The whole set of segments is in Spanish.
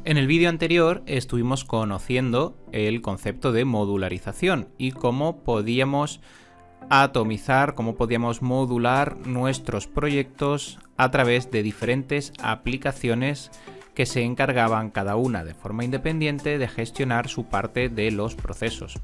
En el vídeo anterior estuvimos conociendo el concepto de modularización y cómo podíamos atomizar, cómo podíamos modular nuestros proyectos a través de diferentes aplicaciones que se encargaban cada una de forma independiente de gestionar su parte de los procesos.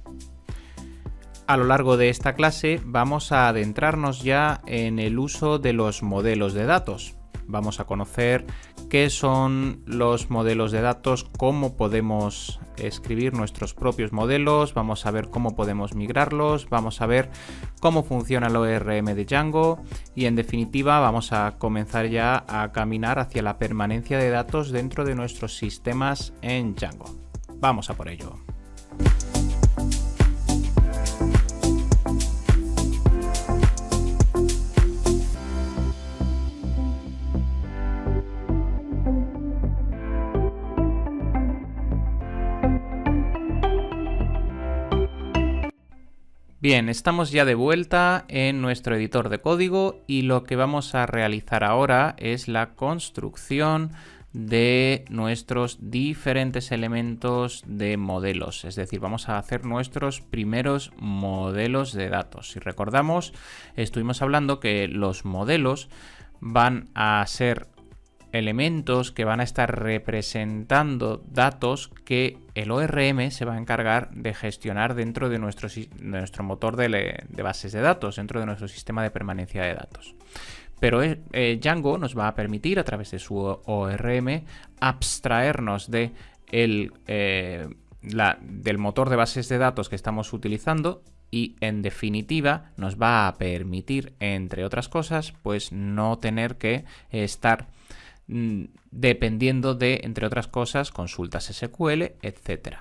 A lo largo de esta clase vamos a adentrarnos ya en el uso de los modelos de datos. Vamos a conocer qué son los modelos de datos, cómo podemos escribir nuestros propios modelos, vamos a ver cómo podemos migrarlos, vamos a ver cómo funciona el ORM de Django y en definitiva vamos a comenzar ya a caminar hacia la permanencia de datos dentro de nuestros sistemas en Django. Vamos a por ello. Bien, estamos ya de vuelta en nuestro editor de código y lo que vamos a realizar ahora es la construcción de nuestros diferentes elementos de modelos. Es decir, vamos a hacer nuestros primeros modelos de datos. Si recordamos, estuvimos hablando que los modelos van a ser elementos que van a estar representando datos que el ORM se va a encargar de gestionar dentro de nuestro motor de bases de datos, dentro de nuestro sistema de permanencia de datos. Pero Django nos va a permitir, a través de su ORM, abstraernos del motor de bases de datos que estamos utilizando y, en definitiva, nos va a permitir, entre otras cosas, pues no tener que estar dependiendo de, entre otras cosas, consultas SQL, etc.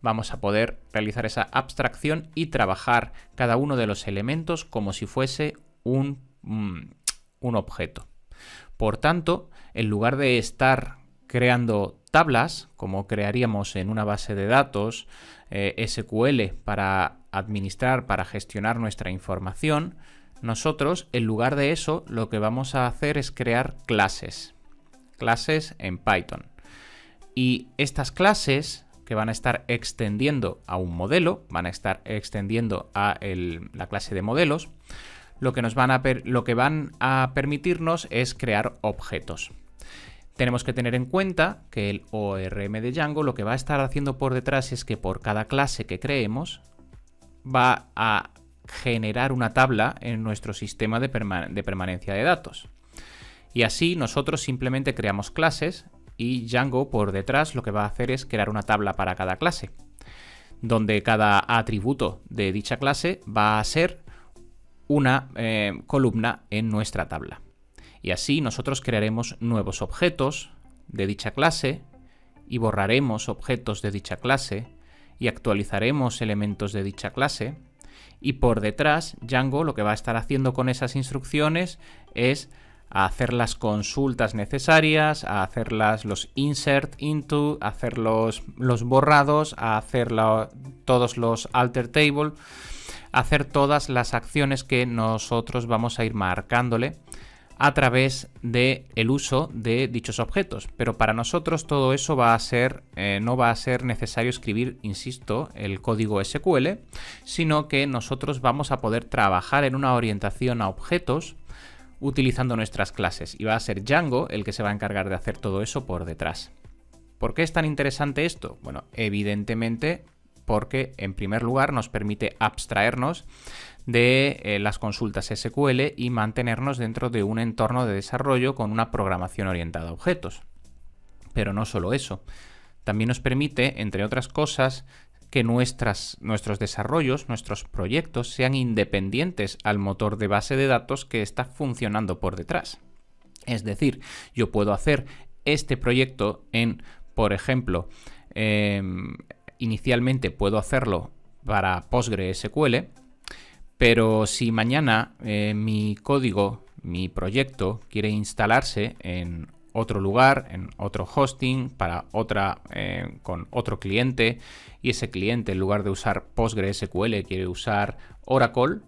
Vamos a poder realizar esa abstracción y trabajar cada uno de los elementos como si fuese un objeto. Por tanto, en lugar de estar creando tablas, como crearíamos en una base de datos SQL para administrar, para gestionar nuestra información, nosotros, en lugar de eso, lo que vamos a hacer es crear clases en Python. Y estas clases que van a estar extendiendo a un modelo, van a estar extendiendo a la clase de modelos, lo que van a permitirnos es crear objetos. Tenemos que tener en cuenta que el ORM de Django lo que va a estar haciendo por detrás es que por cada clase que creemos va a generar una tabla en nuestro sistema de permanencia de datos. Y así nosotros simplemente creamos clases y Django por detrás lo que va a hacer es crear una tabla para cada clase, donde cada atributo de dicha clase va a ser una columna en nuestra tabla. Y así nosotros crearemos nuevos objetos de dicha clase y borraremos objetos de dicha clase y actualizaremos elementos de dicha clase. Y por detrás Django lo que va a estar haciendo con esas instrucciones es a hacer las consultas necesarias, a hacer los insert into, a hacer los borrados, a hacer todos los alter table, a hacer todas las acciones que nosotros vamos a ir marcándole a través del uso de dichos objetos. Pero para nosotros todo eso no va a ser necesario escribir, insisto, el código SQL, sino que nosotros vamos a poder trabajar en una orientación a objetos utilizando nuestras clases, y va a ser Django el que se va a encargar de hacer todo eso por detrás. ¿Por qué es tan interesante esto? Bueno, evidentemente porque en primer lugar nos permite abstraernos de las consultas SQL y mantenernos dentro de un entorno de desarrollo con una programación orientada a objetos. Pero no solo eso, también nos permite, entre otras cosas, que nuestros desarrollos, nuestros proyectos sean independientes al motor de base de datos que está funcionando por detrás. Es decir, yo puedo hacer este proyecto por ejemplo, inicialmente puedo hacerlo para PostgreSQL, pero si mañana mi código, mi proyecto quiere instalarse en otro lugar, en otro hosting, con otro cliente, y ese cliente, en lugar de usar PostgreSQL, quiere usar Oracle,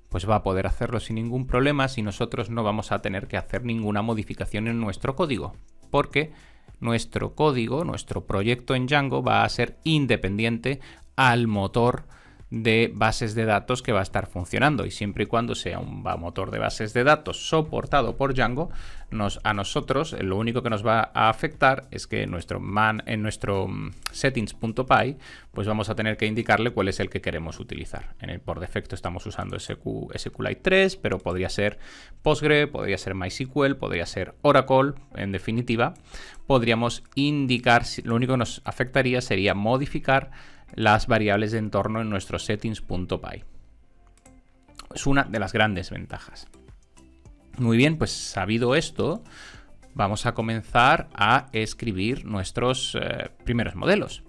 pues va a poder hacerlo sin ningún problema si nosotros no vamos a tener que hacer ninguna modificación en nuestro código, porque nuestro código, nuestro proyecto en Django va a ser independiente al motor de bases de datos que va a estar funcionando, y siempre y cuando sea un motor de bases de datos soportado por Django, a nosotros lo único que nos va a afectar es que en nuestro settings.py pues vamos a tener que indicarle cuál es el que queremos utilizar. Por defecto estamos usando SQLite 3, pero podría ser Postgre, podría ser MySQL, podría ser Oracle. En definitiva, podríamos indicar, lo único que nos afectaría sería modificar las variables de entorno en nuestro settings.py. Es una de las grandes ventajas. Muy bien, pues sabido esto, vamos a comenzar a escribir nuestros primeros modelos.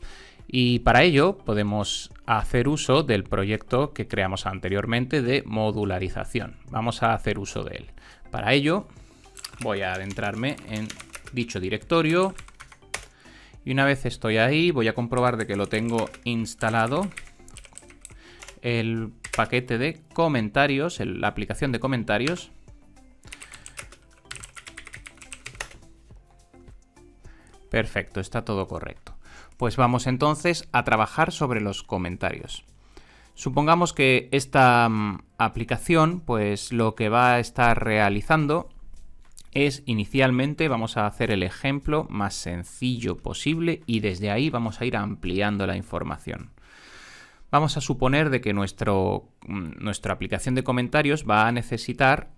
Y para ello podemos hacer uso del proyecto que creamos anteriormente de modularización. Vamos a hacer uso de él. Para ello voy a adentrarme en dicho directorio. Y una vez estoy ahí, voy a comprobar de que lo tengo instalado. El paquete de comentarios, la aplicación de comentarios. Perfecto, está todo correcto. Pues vamos entonces a trabajar sobre los comentarios. Supongamos que esta aplicación, pues lo que va a estar realizando es inicialmente vamos a hacer el ejemplo más sencillo posible y desde ahí vamos a ir ampliando la información. Vamos a suponer de que nuestra aplicación de comentarios va a necesitar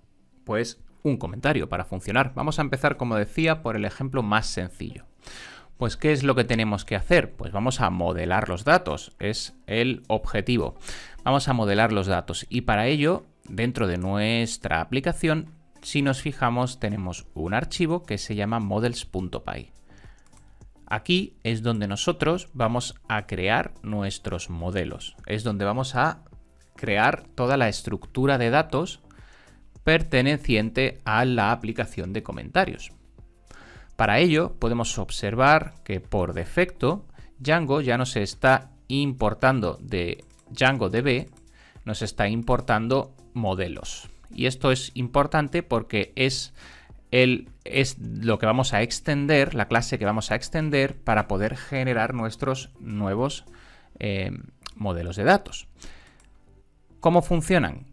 pues un comentario para funcionar. Vamos a empezar, como decía, por el ejemplo más sencillo. Pues, ¿qué es lo que tenemos que hacer? Pues vamos a modelar los datos, es el objetivo. Vamos a modelar los datos y para ello, dentro de nuestra aplicación, si nos fijamos, tenemos un archivo que se llama models.py. Aquí es donde nosotros vamos a crear nuestros modelos. Es donde vamos a crear toda la estructura de datos perteneciente a la aplicación de comentarios. Para ello podemos observar que por defecto Django ya nos está importando de DjangoDB, nos está importando modelos. Y esto es importante porque es lo que vamos a extender, la clase que vamos a extender para poder generar nuestros nuevos modelos de datos. ¿Cómo funcionan?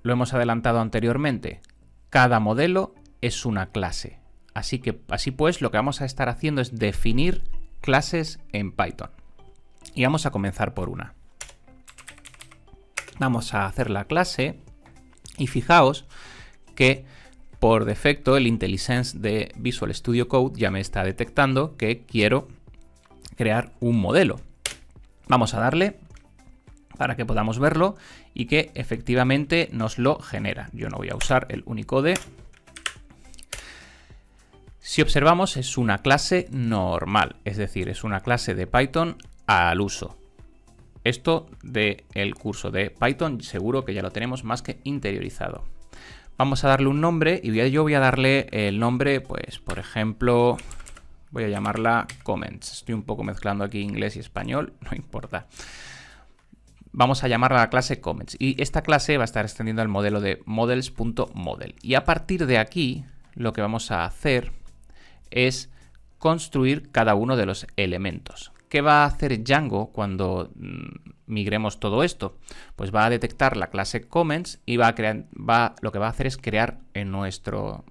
Lo hemos adelantado anteriormente. Cada modelo es una clase. Así pues, lo que vamos a estar haciendo es definir clases en Python. Y vamos a comenzar por una. Vamos a hacer la clase y fijaos que por defecto el IntelliSense de Visual Studio Code ya me está detectando que quiero crear un modelo. Vamos a darle para que podamos verlo y que efectivamente nos lo genera. Yo no voy a usar el Unicode. Si observamos, es una clase normal, es decir, es una clase de Python al uso. Esto del curso de Python seguro que ya lo tenemos más que interiorizado. Vamos a darle un nombre y yo voy a darle el nombre, pues por ejemplo, voy a llamarla comments. Estoy un poco mezclando aquí inglés y español, no importa. Vamos a llamarla la clase comments y esta clase va a estar extendiendo al modelo de models.model. Y a partir de aquí lo que vamos a hacer es construir cada uno de los elementos. ¿Qué va a hacer Django cuando migremos todo esto? Pues va a detectar la clase comments y lo que va a hacer es crear en nuestra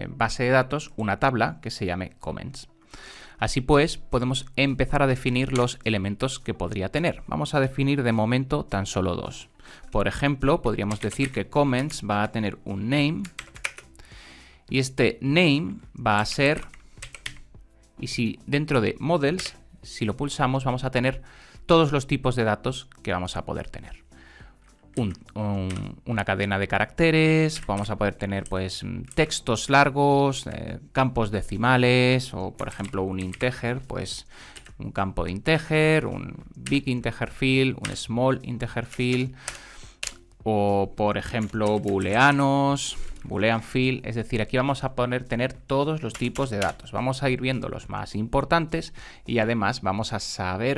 base de datos una tabla que se llame comments. Así pues, podemos empezar a definir los elementos que podría tener. Vamos a definir de momento tan solo dos. Por ejemplo, podríamos decir que comments va a tener un name y este name va a ser, y si dentro de models, si lo pulsamos, vamos a tener todos los tipos de datos que vamos a poder tener. Una cadena de caracteres, vamos a poder tener pues textos largos, campos decimales o por ejemplo un integer, pues un campo de integer, un big integer field, un small integer field o por ejemplo booleanos, boolean field, es decir, aquí vamos a tener todos los tipos de datos. Vamos a ir viendo los más importantes y además vamos a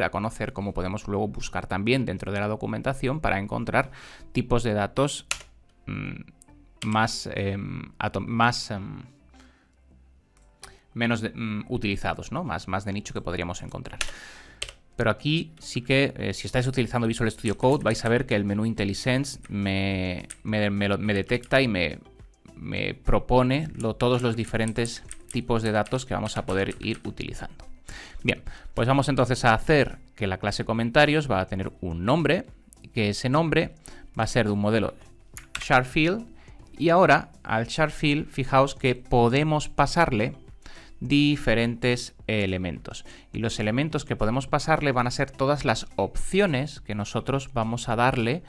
conocer cómo podemos luego buscar también dentro de la documentación para encontrar tipos de datos más utilizados, ¿no? Más de nicho que podríamos encontrar. Pero aquí sí que, si estáis utilizando Visual Studio Code, vais a ver que el menú IntelliSense me detecta y me propone todos los diferentes tipos de datos que vamos a poder ir utilizando. Bien, pues vamos entonces a hacer que la clase comentarios va a tener un nombre, que ese nombre va a ser de un modelo SharpField, y ahora al SharpField fijaos que podemos pasarle diferentes elementos, y los elementos que podemos pasarle van a ser todas las opciones que nosotros vamos a darle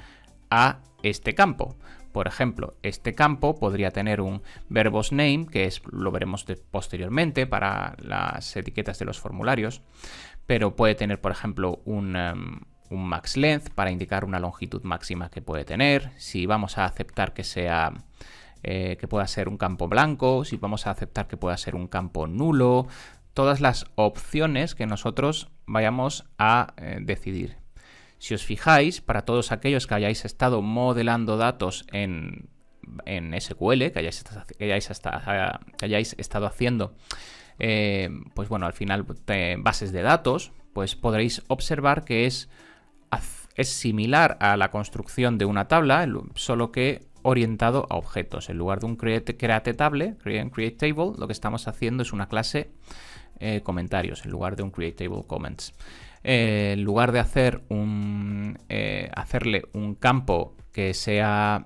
a este campo. Por ejemplo, este campo podría tener un verbose name, que lo veremos posteriormente para las etiquetas de los formularios, pero puede tener, por ejemplo, un max length para indicar una longitud máxima que puede tener. Si vamos a aceptar que sea que pueda ser un campo blanco, si vamos a aceptar que pueda ser un campo nulo, todas las opciones que nosotros vayamos a decidir. Si os fijáis, para todos aquellos que hayáis estado modelando datos en SQL, que hayáis estado haciendo, pues bueno, al final bases de datos, pues podréis observar que es similar a la construcción de una tabla, solo que orientado a objetos. En lugar de un create table, lo que estamos haciendo es una clase comentarios, en lugar de un create table comments. En lugar de hacerle un campo que sea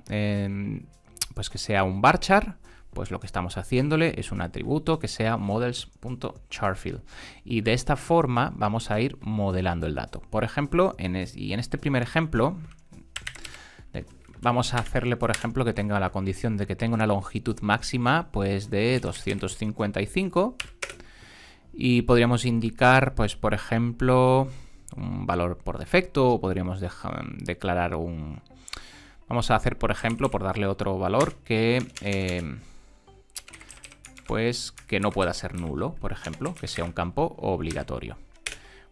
pues que sea un varchar, pues lo que estamos haciéndole es un atributo que sea models.charfield, y de esta forma vamos a ir modelando el dato. Por ejemplo, en este primer ejemplo vamos a hacerle, por ejemplo, que tenga la condición de que tenga una longitud máxima pues de 255, y podríamos indicar, pues por ejemplo, un valor por defecto, o podríamos declarar un... Vamos a hacer, por ejemplo, por darle otro valor, que pues que no pueda ser nulo, por ejemplo, que sea un campo obligatorio.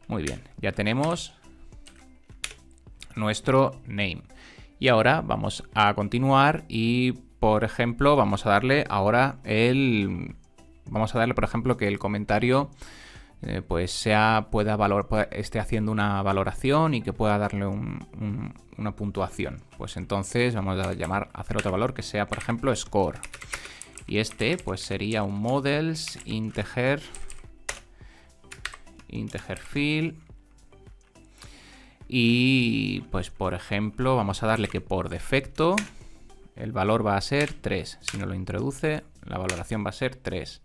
Muy bien, ya tenemos nuestro name. Y ahora vamos a continuar y, por ejemplo, vamos a darle ahora por ejemplo, que el comentario pues esté haciendo una valoración y que pueda darle una puntuación. Pues entonces vamos a hacer otro valor que sea, por ejemplo, score. Y este pues sería un models integer field. Y pues por ejemplo vamos a darle que por defecto el valor va a ser 3. Si no lo introduce, la valoración va a ser 3.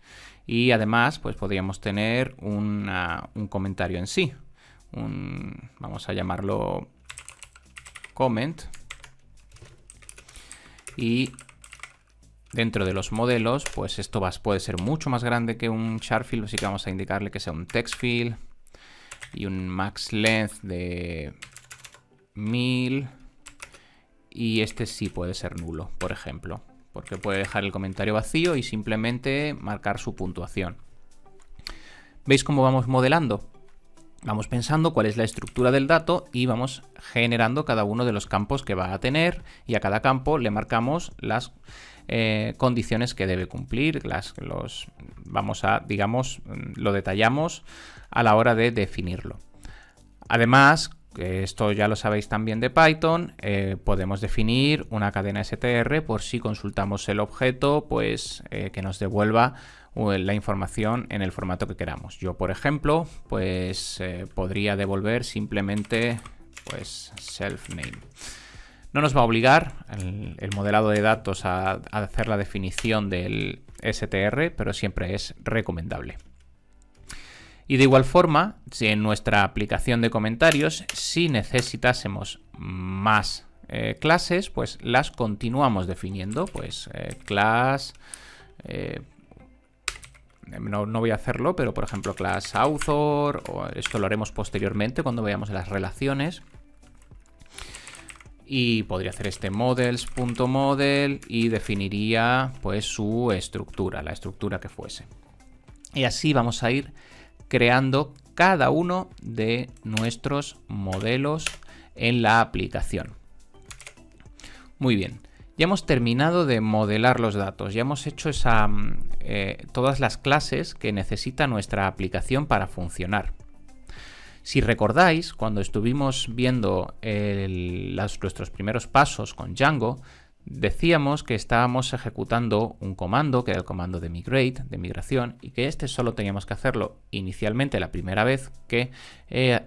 Y además pues podríamos tener un comentario en sí. Vamos a llamarlo comment. Y dentro de los modelos, pues esto puede ser mucho más grande que un SharpField, así que vamos a indicarle que sea un TextField y un max length de 1000, y este sí puede ser nulo, por ejemplo, porque puede dejar el comentario vacío y simplemente marcar su puntuación. ¿Veis cómo vamos modelando? Vamos pensando cuál es la estructura del dato y vamos generando cada uno de los campos que va a tener, y a cada campo le marcamos las condiciones que debe cumplir. Lo detallamos a la hora de definirlo. Además, esto ya lo sabéis también de Python, podemos definir una cadena str por si consultamos el objeto, pues que nos devuelva la información en el formato que queramos. Yo, por ejemplo, pues podría devolver simplemente pues self-name. No nos va a obligar el modelado de datos a hacer la definición del str, pero siempre es recomendable. Y de igual forma, si en nuestra aplicación de comentarios, si necesitásemos más clases, pues las continuamos definiendo. Pues class, no voy a hacerlo, pero por ejemplo class author, o esto lo haremos posteriormente cuando veamos las relaciones. Y podría hacer este models.model y definiría pues su estructura, la estructura que fuese. Y así vamos a ir creando cada uno de nuestros modelos en la aplicación. Muy bien, Ya hemos terminado de modelar los datos, ya hemos hecho todas las clases que necesita nuestra aplicación para funcionar. Si recordáis, cuando estuvimos viendo nuestros primeros pasos con Django, decíamos que estábamos ejecutando un comando, que era el comando de migrate, de migración, y que solo teníamos que hacerlo inicialmente la primera vez que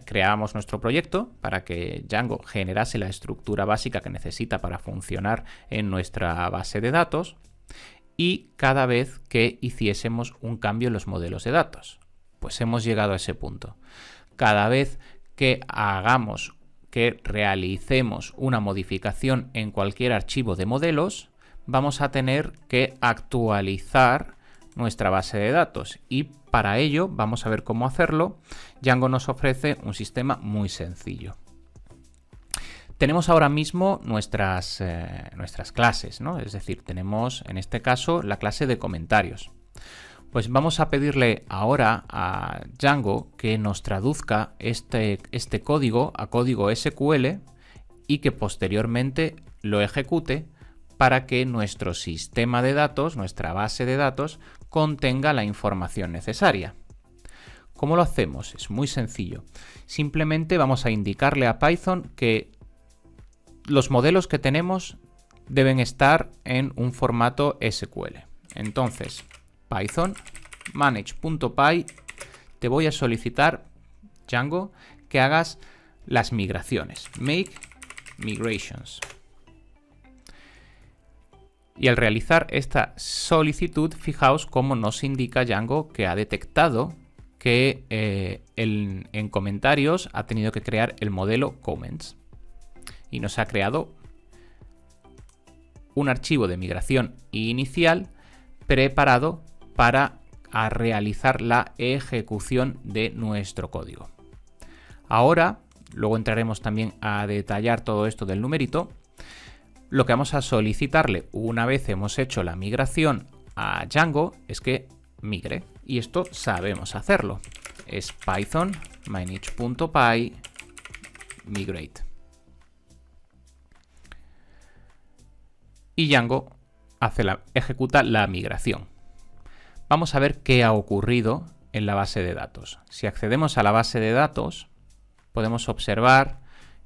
creábamos nuestro proyecto para que Django generase la estructura básica que necesita para funcionar en nuestra base de datos, y cada vez que hiciésemos un cambio en los modelos de datos. Pues hemos llegado a ese punto. Cada vez que realicemos una modificación en cualquier archivo de modelos, vamos a tener que actualizar nuestra base de datos, y para ello vamos a ver cómo hacerlo. Django nos ofrece un sistema muy sencillo. Tenemos ahora mismo nuestras clases, ¿no? Es decir, tenemos en este caso la clase de comentarios. Pues vamos a pedirle ahora a Django que nos traduzca este código a código SQL y que posteriormente lo ejecute para que nuestro sistema de datos, nuestra base de datos, contenga la información necesaria. ¿Cómo lo hacemos? Es muy sencillo. Simplemente vamos a indicarle a Python que los modelos que tenemos deben estar en un formato SQL. Entonces, Python manage.py, te voy a solicitar, Django, que hagas las migraciones. Make migrations. Y al realizar esta solicitud, fijaos cómo nos indica Django que ha detectado que en comentarios ha tenido que crear el modelo comments. Y nos ha creado un archivo de migración inicial preparado para realizar la ejecución de nuestro código. Ahora, luego entraremos también a detallar todo esto del numerito. Lo que vamos a solicitarle una vez hemos hecho la migración a Django es que migre, y esto sabemos hacerlo. Es Python manage.py migrate. Y Django ejecuta la migración. Vamos a ver qué ha ocurrido en la base de datos. Si accedemos a la base de datos, podemos observar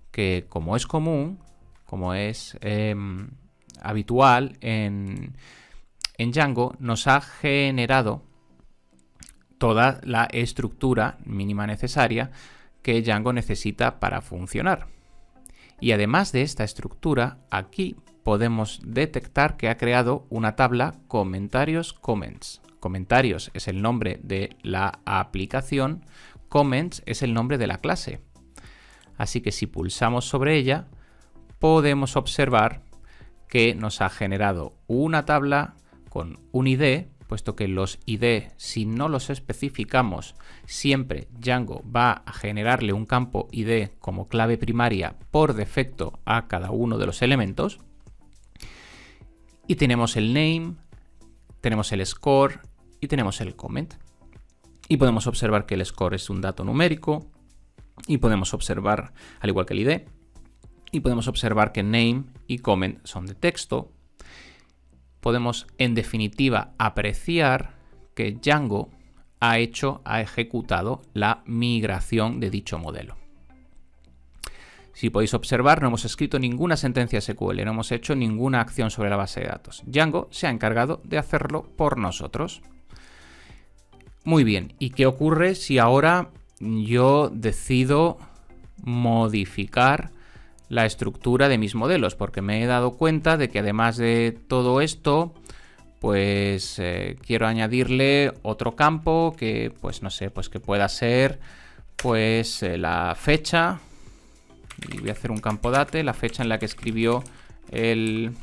que, como es común, como es habitual en Django, nos ha generado toda la estructura mínima necesaria que Django necesita para funcionar. Y además de esta estructura, aquí podemos detectar que ha creado una tabla comentarios comments. Comentarios es el nombre de la aplicación, comments es el nombre de la clase. Así que si pulsamos sobre ella, podemos observar que nos ha generado una tabla con un ID, puesto que los ID, si no los especificamos, siempre Django va a generarle un campo ID como clave primaria por defecto a cada uno de los elementos. Y tenemos el name, tenemos el score y tenemos el comment. Y podemos observar que el score es un dato numérico, y podemos observar, al igual que el ID, y podemos observar que name y comment son de texto. Podemos, en definitiva, apreciar que Django ha ejecutado la migración de dicho modelo. Si podéis observar, no hemos escrito ninguna sentencia SQL, no hemos hecho ninguna acción sobre la base de datos. Django se ha encargado de hacerlo por nosotros. Muy bien, ¿y qué ocurre si ahora yo decido modificar la estructura de mis modelos? Porque me he dado cuenta de que además de todo esto, pues quiero añadirle otro campo que, pues no sé, pues que pueda ser pues la fecha. Y voy a hacer un campo date, la fecha en la que escribió el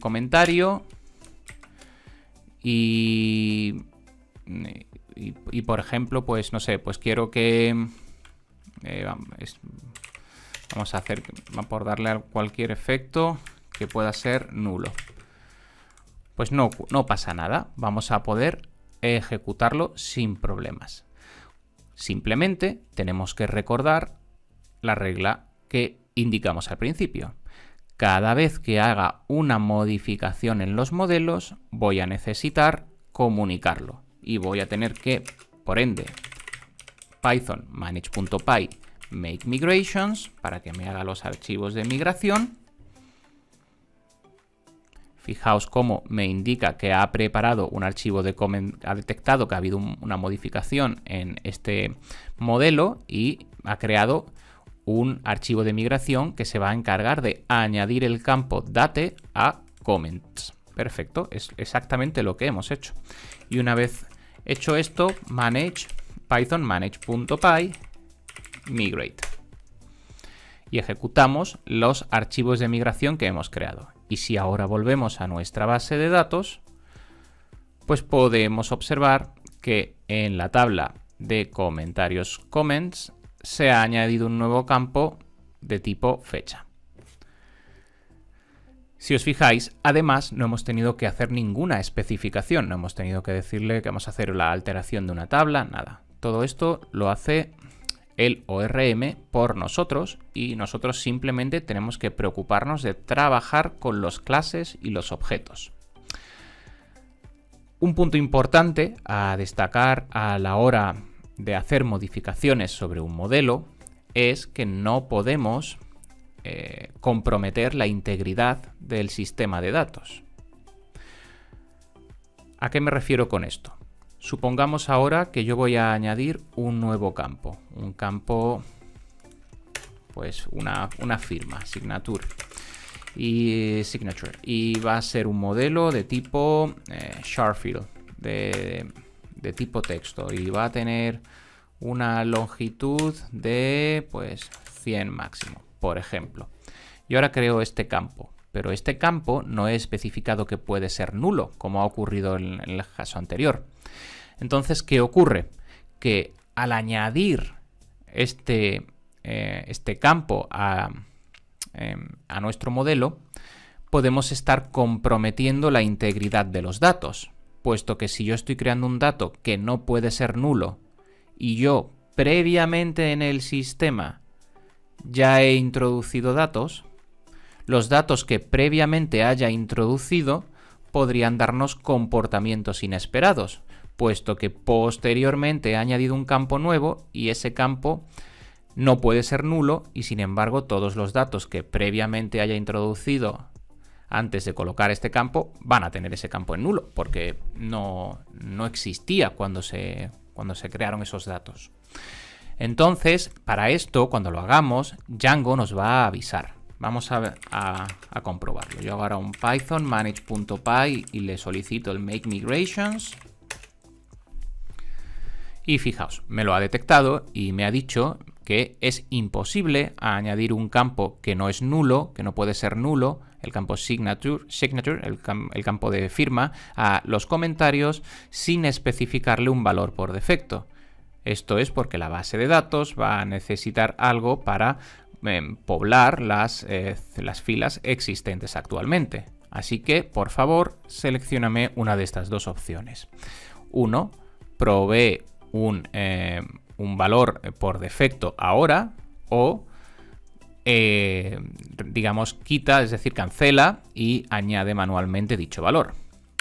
comentario. Y por ejemplo, pues no sé, pues quiero que vamos a hacer, por darle a cualquier efecto, que pueda ser nulo. Pues no pasa nada, vamos a poder ejecutarlo sin problemas. Simplemente tenemos que recordar la regla que indicamos al principio. cada vez que haga una modificación en los modelos, voy a necesitar comunicarlo. Y voy a tener que, por ende, Python manage.py make migrations para que me haga los archivos de migración. Fijaos cómo me indica que ha preparado un archivo de ha detectado que ha habido una modificación en este modelo y ha creado un archivo de migración que se va a encargar de añadir el campo date a comments. Perfecto, es exactamente lo que hemos hecho. Y una vez hecho esto, Python manage.py migrate. Y ejecutamos los archivos de migración que hemos creado. Y si ahora volvemos a nuestra base de datos, pues podemos observar que en la tabla de comentarios comments se ha añadido un nuevo campo de tipo fecha. Si os fijáis, además no hemos tenido que hacer ninguna especificación, no hemos tenido que decirle que vamos a hacer la alteración de una tabla, nada. Todo esto lo hace el ORM por nosotros y nosotros simplemente tenemos que preocuparnos de trabajar con los clases y los objetos. Un punto importante a destacar a la hora de hacer modificaciones sobre un modelo es que no podemos comprometer la integridad del sistema de datos. ¿A qué me refiero con esto? Supongamos ahora que yo voy a añadir un nuevo campo, un campo, pues una firma, signature, y va a ser un modelo de tipo Sharfield, de tipo texto, y va a tener una longitud de pues 100 máximo, por ejemplo. Y ahora creo este campo, pero este campo no he especificado que puede ser nulo, como ha ocurrido en el caso anterior. Entonces, ¿qué ocurre? Que al añadir este campo a nuestro modelo, podemos estar comprometiendo la integridad de los datos, puesto que si yo estoy creando un dato que no puede ser nulo y yo previamente en el sistema ya he introducido datos, los datos que previamente haya introducido podrían darnos comportamientos inesperados, puesto que posteriormente he añadido un campo nuevo y ese campo no puede ser nulo y sin embargo todos los datos que previamente haya introducido antes de colocar este campo van a tener ese campo en nulo porque no existía cuando se crearon esos datos. Entonces, para esto, cuando lo hagamos, Django nos va a avisar. Vamos a comprobarlo. Yo hago ahora un Python manage.py y le solicito el make migrations. Y fijaos, me lo ha detectado y me ha dicho que es imposible añadir un campo que no es nulo, que no puede ser nulo, el campo signature, el campo de firma, a los comentarios sin especificarle un valor por defecto. Esto es porque la base de datos va a necesitar algo para poblar las filas existentes actualmente. Así que, por favor, seleccióname una de estas dos opciones. 1. Provee un valor por defecto ahora o, digamos, quita, es decir, cancela y añade manualmente dicho valor.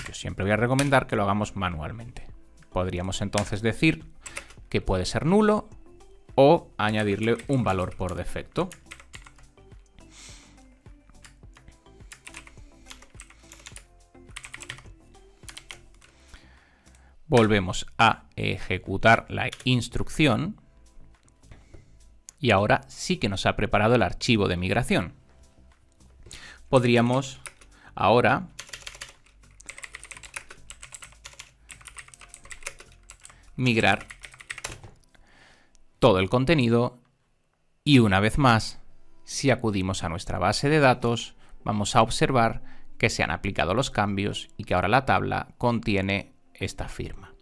Yo siempre voy a recomendar que lo hagamos manualmente. Podríamos entonces decir que puede ser nulo o añadirle un valor por defecto. Volvemos a ejecutar la instrucción y ahora sí que nos ha preparado el archivo de migración. Podríamos ahora migrar todo el contenido y una vez más, si acudimos a nuestra base de datos, vamos a observar que se han aplicado los cambios y que ahora la tabla contiene esta firma.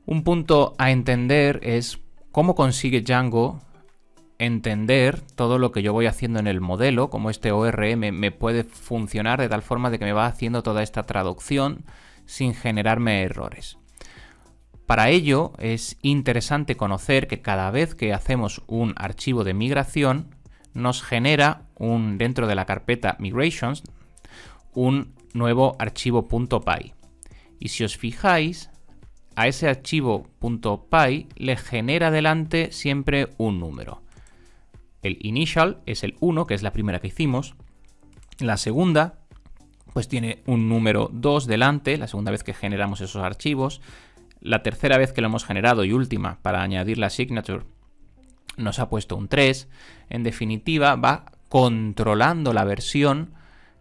Un punto a entender es cómo consigue Django entender todo lo que yo voy haciendo en el modelo, cómo este ORM me puede funcionar de tal forma de que me va haciendo toda esta traducción sin generarme errores. Para ello es interesante conocer que cada vez que hacemos un archivo de migración nos genera dentro de la carpeta Migrations un nuevo archivo .py. Y si os fijáis, a ese archivo .py le genera delante siempre un número. El initial es el 1, que es la primera que hicimos. La segunda, pues tiene un número 2 delante, la segunda vez que generamos esos archivos. La tercera vez que lo hemos generado y última para añadir la signature nos ha puesto un 3. En definitiva, va controlando la versión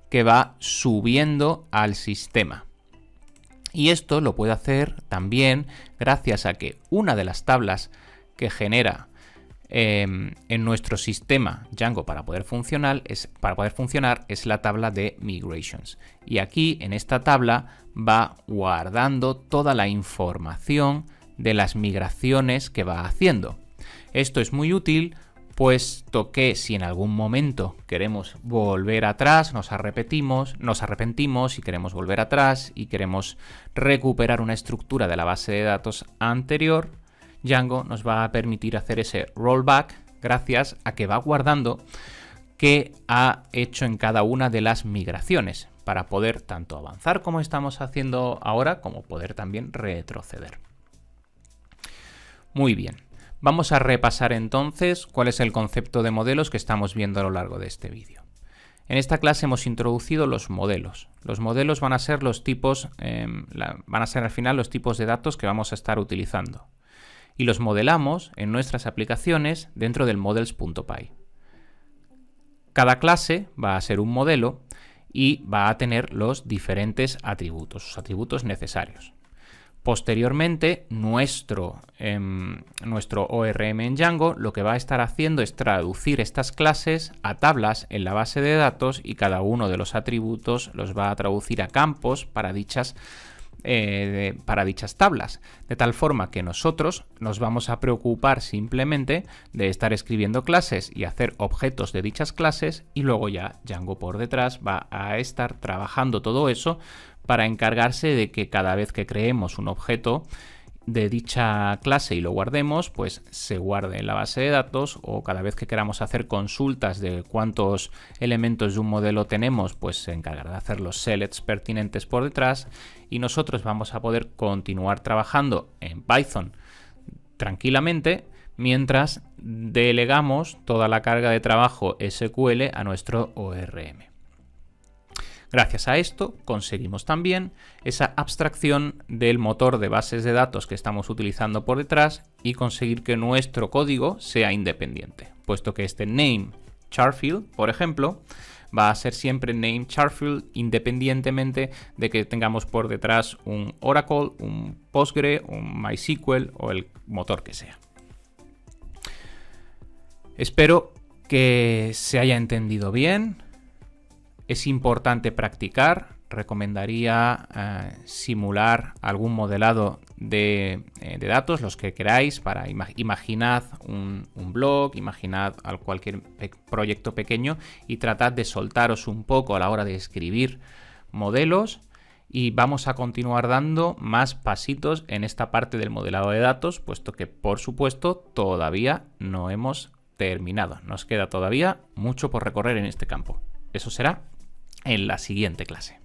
que va subiendo al sistema. Y esto lo puede hacer también gracias a que una de las tablas que genera en nuestro sistema Django para poder funcionar es la tabla de Migrations. Y aquí en esta tabla va guardando toda la información de las migraciones que va haciendo. Esto es muy útil puesto que si en algún momento queremos volver atrás, nos arrepentimos y queremos volver atrás y queremos recuperar una estructura de la base de datos anterior, Django nos va a permitir hacer ese rollback gracias a que va guardando qué ha hecho en cada una de las migraciones para poder tanto avanzar como estamos haciendo ahora como poder también retroceder. Muy bien. Vamos a repasar entonces cuál es el concepto de modelos que estamos viendo a lo largo de este vídeo. En esta clase hemos introducido los modelos. Los modelos van a ser los tipos, al final los tipos de datos que vamos a estar utilizando. Y los modelamos en nuestras aplicaciones dentro del models.py. Cada clase va a ser un modelo y va a tener los diferentes atributos, sus atributos necesarios. Posteriormente, nuestro ORM en Django lo que va a estar haciendo es traducir estas clases a tablas en la base de datos y cada uno de los atributos los va a traducir a campos para dichas tablas. De tal forma que nosotros nos vamos a preocupar simplemente de estar escribiendo clases y hacer objetos de dichas clases y luego ya Django por detrás va a estar trabajando todo eso para encargarse de que cada vez que creemos un objeto de dicha clase y lo guardemos, pues se guarde en la base de datos, o cada vez que queramos hacer consultas de cuántos elementos de un modelo tenemos, pues se encargará de hacer los selects pertinentes por detrás y nosotros vamos a poder continuar trabajando en Python tranquilamente mientras delegamos toda la carga de trabajo SQL a nuestro ORM. Gracias a esto conseguimos también esa abstracción del motor de bases de datos que estamos utilizando por detrás y conseguir que nuestro código sea independiente, puesto que este name charfield, por ejemplo, va a ser siempre name charfield independientemente de que tengamos por detrás un Oracle, un Postgre, un MySQL o el motor que sea. Espero que se haya entendido bien. Es importante practicar. Recomendaría simular algún modelado de datos, los que queráis, para imaginad un blog, imaginad cualquier proyecto pequeño y tratad de soltaros un poco a la hora de escribir modelos. Y vamos a continuar dando más pasitos en esta parte del modelado de datos, puesto que, por supuesto, todavía no hemos terminado. Nos queda todavía mucho por recorrer en este campo. Eso será en la siguiente clase.